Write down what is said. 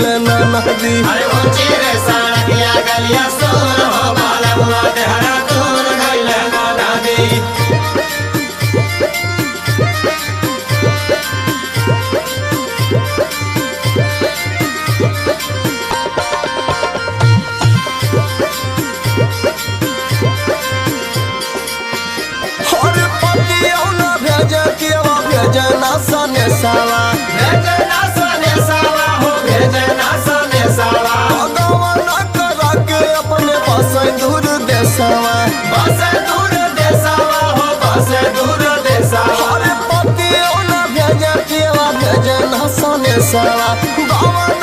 गइले नदी। अरे ऊंची रे सड़किया गलिया सोर हो बालमुआ देहरादून गइले नदी। भेजना सने सावा भेजना सने सावा हो भेजना सने सावा। भगवान करा के अपने बसे दूर देसावा। बसे दूर देसावा हो बसे दूर देसावा। अरे पतियों न भेजे केवा भेजना सने सावा। भगवान